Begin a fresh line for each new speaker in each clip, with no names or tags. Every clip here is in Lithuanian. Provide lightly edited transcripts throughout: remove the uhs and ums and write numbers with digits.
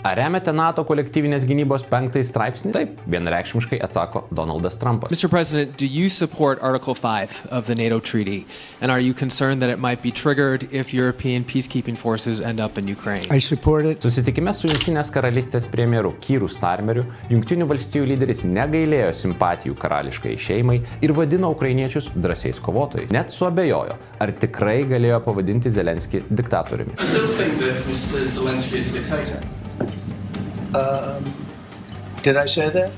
Ar remiate NATO kolektyvinės gynybos 5 straipsnį? Taip, vienareikšmiškai atsako Donaldas Trumpas.
Mr. President, do you support Article 5 of the NATO treaty? And are you concerned that it might be triggered if European peacekeeping forces end up in Ukraine?
I support it.
Susitikime su Jungtinės karalystės premjeru Keir Starmeriu, Jungtinių valstijų lyderis negailėjo simpatijų karališkai šeimai ir vadino ukrainiečius drąsiais kovotojais. Net suabejojo, ar tikrai galėjo pavadinti Zelenskį diktatoriumi.
I still think that Mr. Zelensky is a dictator.
Did I say that?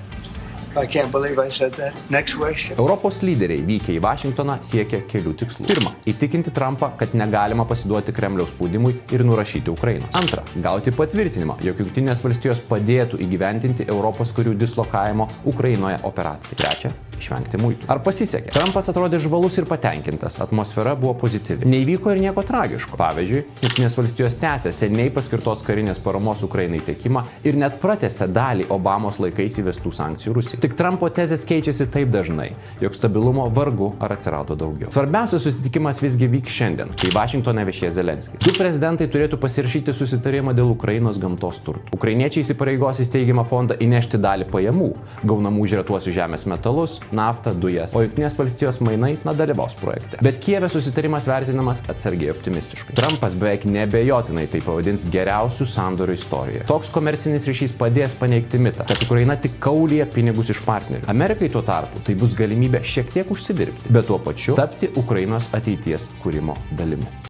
I can't believe I said that. Next question.
Europos lyderiai vykę į Vašingtoną siekia kelių tikslų. Pirma, įtikinti Trumpą, kad negalima pasiduoti Kremliaus spaudimui ir nurašyti Ukrainos. Antra, gauti patvirtinimą, jog Jungtinės valstijos padėtų įgyvendinti Europos karių dislokavimo Ukrainoje operaciją. Trečia, išvengti muitų. Ar pasisekė? Trumpas atrodė žvalus ir patenkintas, atmosfera buvo pozityvi. Neįvyko ir nieko tragiško. Pavyzdžiui, Jungtinės valstijos tęsė seniai paskirtos karinės paramos Ukrainai tiekimą ir net pratęsė dalį Obamos laikais įvestų sankcijų Rusijai. Tik Trumpo tezės keičiasi taip dažnai, jog stabilumo vargu ar atsirado daugiau. Svarbiausias susitikimas visgi vyks šiandien, kai Vašingtone viešės Zelenskis. Du prezidentai turėtų pasirašyti susitarimą dėl Ukrainos gamtos turtų. Ukrainiečiai įsipareigos į steigiamą fondą įnešti dalį pajamų, gaunamų už retuosius žemės metalus, naftą, dujas, o Jungtinės valstijos mainais dalyvaus projekte. Bet Kijeve susitarimas vertinamas atsargiai optimistiškai. Trumpas beveik neabejotinai tai pavadins geriausių sandorių istorijoje. Toks komercinis ryšys padės paneigti mitą, kad Ukraina tik kaulyja pinigus iš partnerių. Amerikai tuo tarpu tai bus galimybė šiek tiek užsidirbti, bet tuo pačiu tapti Ukrainos ateities kūrimo dalimi.